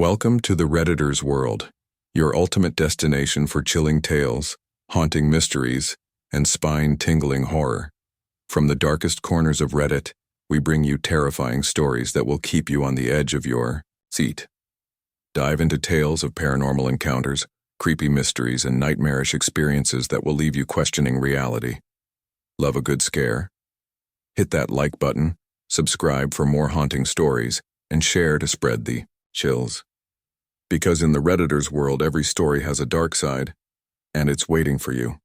Welcome to the Redditor's world, your ultimate destination for chilling tales, haunting mysteries, and spine-tingling horror. From the darkest corners of Reddit, we bring you terrifying stories that will keep you on the edge of your seat. Dive into tales of paranormal encounters, creepy mysteries, and nightmarish experiences that will leave you questioning reality. Love a good scare? Hit that like button, subscribe for more haunting stories, and share to spread the chills. Because in the Redditor's world, every story has a dark side, and it's waiting for you.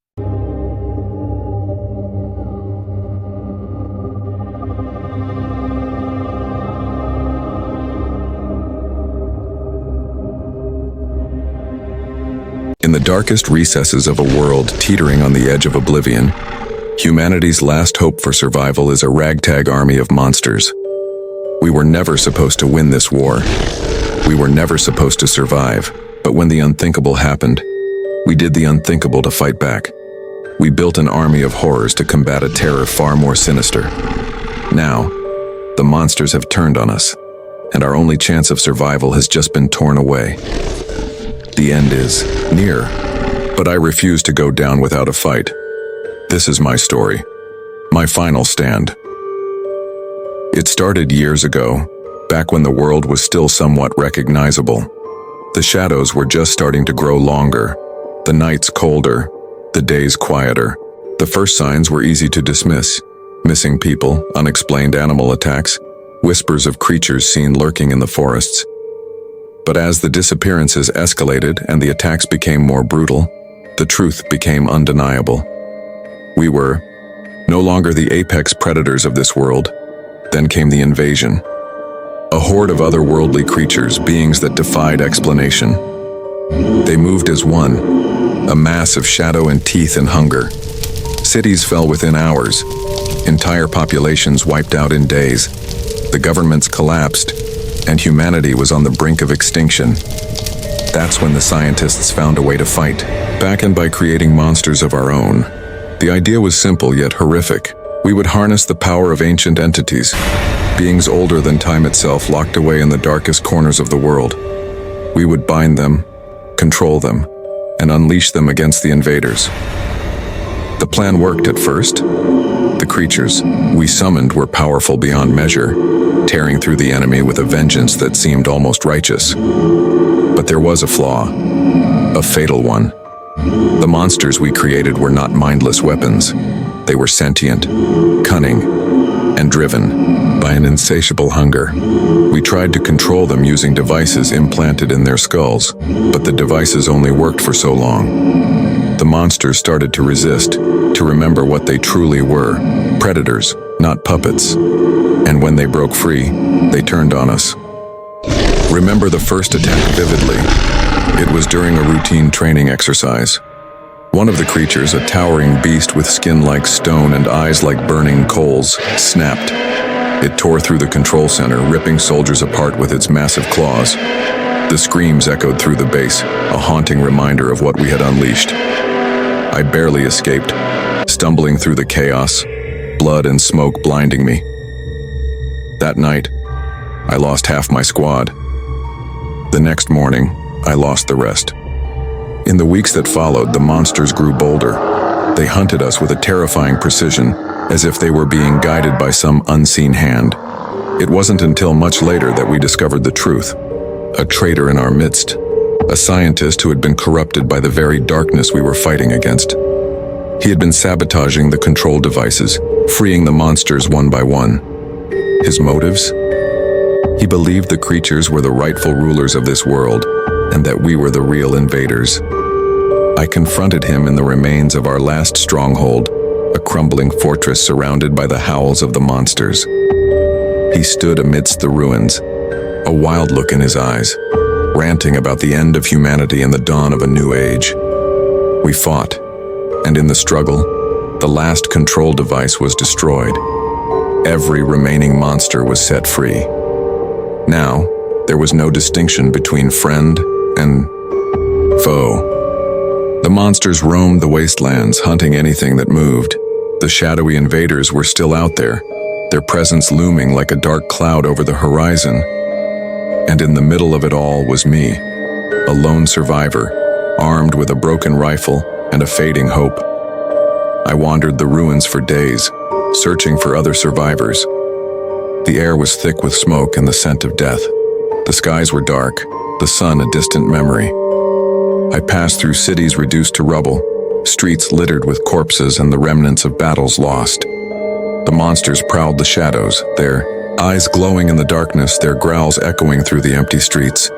In the darkest recesses of a world teetering on the edge of oblivion, humanity's last hope for survival is a ragtag army of monsters. We were never supposed to win this war. We were never supposed to survive, but when the unthinkable happened, we did the unthinkable to fight back. We built an army of horrors to combat a terror far more sinister. Now, the monsters have turned on us, and our only chance of survival has just been torn away. The end is near, but I refuse to go down without a fight. This is my story, my final stand. It started years ago, back when the world was still somewhat recognizable. The shadows were just starting to grow longer, the nights colder, the days quieter. The first signs were easy to dismiss: missing people, unexplained animal attacks, whispers of creatures seen lurking in the forests. But as the disappearances escalated and the attacks became more brutal, the truth became undeniable. We were no longer the apex predators of this world. Then came the invasion. A horde of otherworldly creatures, beings that defied explanation. They moved as one, a mass of shadow and teeth and hunger. Cities fell within hours. Entire populations wiped out in days. The governments collapsed, and humanity was on the brink of extinction. That's when the scientists found a way to fight, back and by creating monsters of our own. The idea was simple yet horrific. We would harness the power of ancient entities, beings older than time itself, locked away in the darkest corners of the world. We would bind them, control them, and unleash them against the invaders. The plan worked at first. The creatures we summoned were powerful beyond measure, tearing through the enemy with a vengeance that seemed almost righteous. But there was a flaw, a fatal one. The monsters we created were not mindless weapons. They were sentient, cunning, and driven by an insatiable hunger. We tried to control them using devices implanted in their skulls, but the devices only worked for so long. The monsters started to resist, to remember what they truly were: predators, not puppets. And when they broke free, they turned on us. Remember the first attack vividly. It was during a routine training exercise. One of the creatures, a towering beast with skin like stone and eyes like burning coals, snapped. It tore through the control center, ripping soldiers apart with its massive claws. The screams echoed through the base, a haunting reminder of what we had unleashed. I barely escaped, stumbling through the chaos, blood and smoke blinding me. That night, I lost half my squad. The next morning, I lost the rest. In the weeks that followed, the monsters grew bolder. They hunted us with a terrifying precision, as if they were being guided by some unseen hand. It wasn't until much later that we discovered the truth. A traitor in our midst, a scientist who had been corrupted by the very darkness we were fighting against. He had been sabotaging the control devices, freeing the monsters one by one. His motives? He believed the creatures were the rightful rulers of this world, and that we were the real invaders. I confronted him in the remains of our last stronghold, a crumbling fortress surrounded by the howls of the monsters. He stood amidst the ruins, a wild look in his eyes, ranting about the end of humanity and the dawn of a new age. We fought, and in the struggle, the last control device was destroyed. Every remaining monster was set free. Now, there was no distinction between friend and foe. The monsters roamed the wastelands, hunting anything that moved. The shadowy invaders were still out there, their presence looming like a dark cloud over the horizon. And in the middle of it all was me, a lone survivor, armed with a broken rifle and a fading hope. I wandered the ruins for days, searching for other survivors. The air was thick with smoke and the scent of death. The skies were dark, the sun a distant memory. I passed through cities reduced to rubble, streets littered with corpses and the remnants of battles lost. The monsters prowled the shadows, their eyes glowing in the darkness, their growls echoing through the empty streets.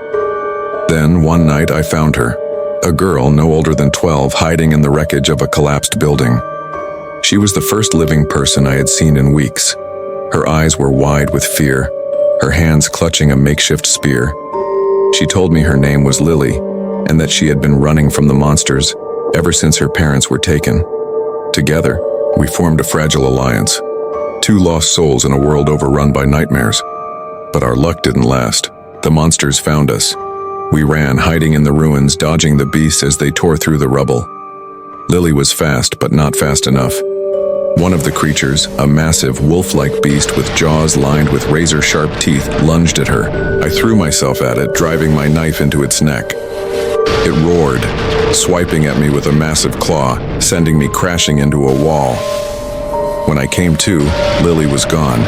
Then, one night, I found her, a girl no older than 12, hiding in the wreckage of a collapsed building. She was the first living person I had seen in weeks. Her eyes were wide with fear, her hands clutching a makeshift spear. She told me her name was Lily, and that she had been running from the monsters ever since her parents were taken. Together, we formed a fragile alliance. Two lost souls in a world overrun by nightmares. But our luck didn't last. The monsters found us. We ran, hiding in the ruins, dodging the beasts as they tore through the rubble. Lily was fast, but not fast enough. One of the creatures, a massive wolf-like beast with jaws lined with razor-sharp teeth, lunged at her. I threw myself at it, driving my knife into its neck. It roared, swiping at me with a massive claw, sending me crashing into a wall. When I came to, Lily was gone.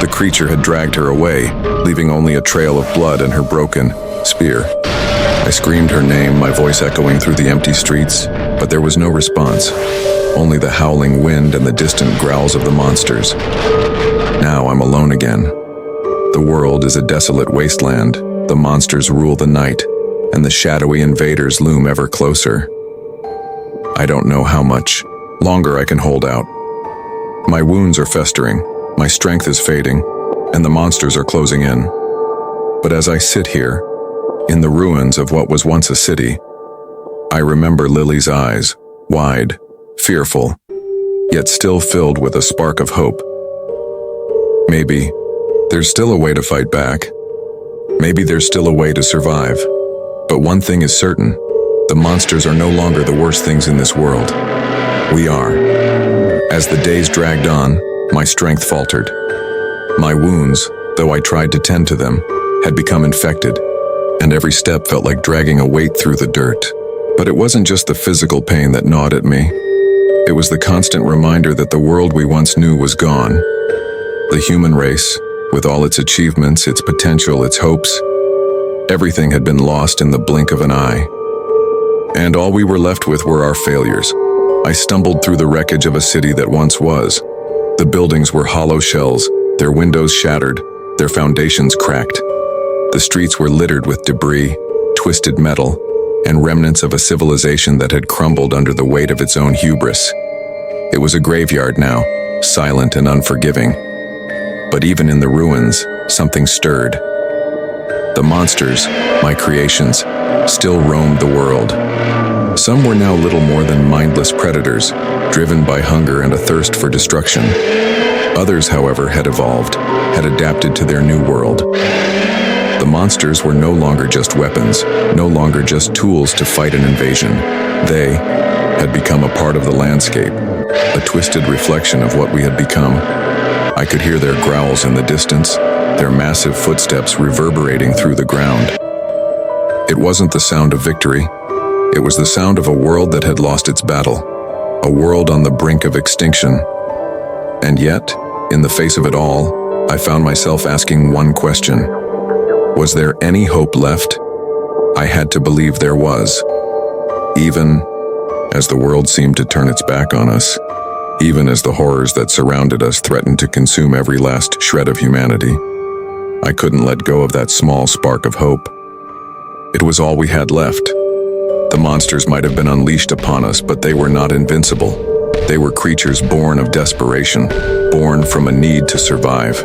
The creature had dragged her away, leaving only a trail of blood and her broken spear. I screamed her name, my voice echoing through the empty streets, but there was no response. Only the howling wind and the distant growls of the monsters. Now I'm alone again. The world is a desolate wasteland. The monsters rule the night, and the shadowy invaders loom ever closer. I don't know how much longer I can hold out. My wounds are festering, my strength is fading, and the monsters are closing in. But as I sit here, in the ruins of what was once a city, I remember Lily's eyes, wide, fearful, yet still filled with a spark of hope. Maybe there's still a way to fight back. Maybe there's still a way to survive. But one thing is certain, the monsters are no longer the worst things in this world. We are. As the days dragged on, my strength faltered. My wounds, though I tried to tend to them, had become infected, and every step felt like dragging a weight through the dirt. But it wasn't just the physical pain that gnawed at me. It was the constant reminder that the world we once knew was gone. The human race, with all its achievements, its potential, its hopes, everything had been lost in the blink of an eye. And all we were left with were our failures. I stumbled through the wreckage of a city that once was. The buildings were hollow shells, their windows shattered, their foundations cracked. The streets were littered with debris, twisted metal, and remnants of a civilization that had crumbled under the weight of its own hubris. It was a graveyard now, silent and unforgiving. But even in the ruins, something stirred. The monsters, my creations, still roamed the world. Some were now little more than mindless predators, driven by hunger and a thirst for destruction. Others, however, had evolved, had adapted to their new world. The monsters were no longer just weapons, no longer just tools to fight an invasion. They had become a part of the landscape, a twisted reflection of what we had become. I could hear their growls in the distance, their massive footsteps reverberating through the ground. It wasn't the sound of victory. It was the sound of a world that had lost its battle, a world on the brink of extinction. And yet, in the face of it all, I found myself asking one question. Was there any hope left? I had to believe there was. Even as the world seemed to turn its back on us, even as the horrors that surrounded us threatened to consume every last shred of humanity, I couldn't let go of that small spark of hope. It was all we had left. The monsters might have been unleashed upon us, but they were not invincible. They were creatures born of desperation, born from a need to survive.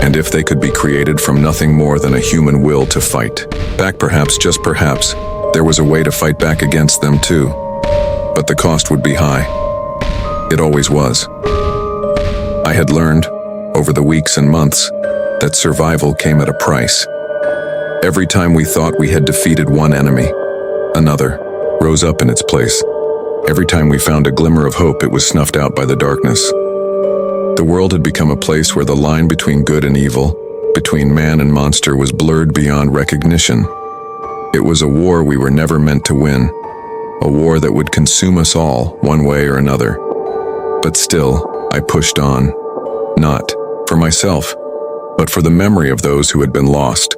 And if they could be created from nothing more than a human will to fight back, perhaps, just perhaps, there was a way to fight back against them too. But the cost would be high. It always was. I had learned, over the weeks and months, that survival came at a price. Every time we thought we had defeated one enemy, another rose up in its place. Every time we found a glimmer of hope, it was snuffed out by the darkness. The world had become a place where the line between good and evil, between man and monster was blurred beyond recognition. It was a war we were never meant to win, a war that would consume us all, one way or another. But still, I pushed on, not for myself, but for the memory of those who had been lost,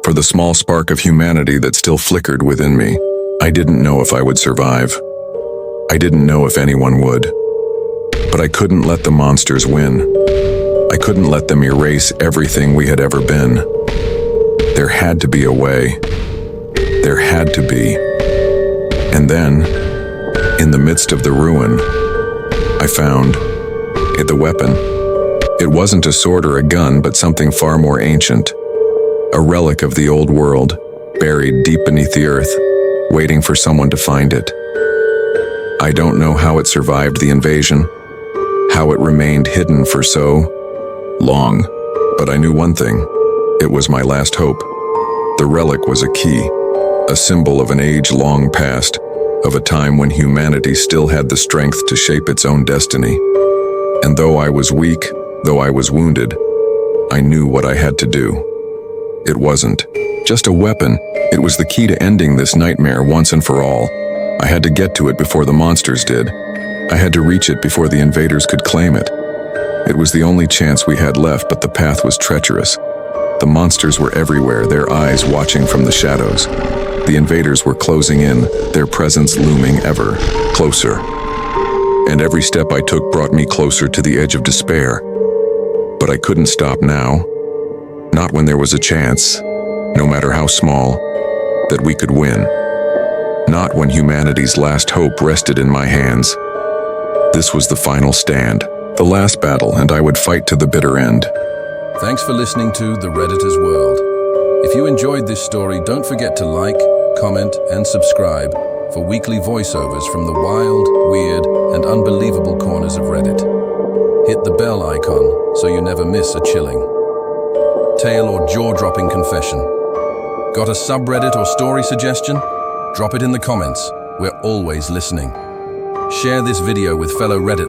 for the small spark of humanity that still flickered within me. I didn't know if I would survive. I didn't know if anyone would. But I couldn't let the monsters win. I couldn't let them erase everything we had ever been. There had to be a way. There had to be. And then, in the midst of the ruin, I found the weapon. It wasn't a sword or a gun, but something far more ancient. A relic of the old world, buried deep beneath the earth, waiting for someone to find it. I don't know how it survived the invasion, how it remained hidden for so long, but I knew one thing. It was my last hope. The relic was a key, a symbol of an age long past, of a time when humanity still had the strength to shape its own destiny. And though I was weak, though I was wounded, I knew what I had to do. It wasn't just a weapon, it was the key to ending this nightmare once and for all. I had to get to it before the monsters did. I had to reach it before the invaders could claim it. It was the only chance we had left, but the path was treacherous. The monsters were everywhere, their eyes watching from the shadows. The invaders were closing in, their presence looming ever closer. And every step I took brought me closer to the edge of despair. But I couldn't stop now. Not when there was a chance, no matter how small, that we could win. Not when humanity's last hope rested in my hands. This was the final stand, the last battle, and I would fight to the bitter end. Thanks for listening to The Redditor's World. If you enjoyed this story, don't forget to like, comment, and subscribe for weekly voiceovers from the wild, weird, and unbelievable corners of Reddit. Hit the bell icon so you never miss a chilling tale or jaw-dropping confession. Got a subreddit or story suggestion? Drop it in the comments. We're always listening. Share this video with fellow Reddit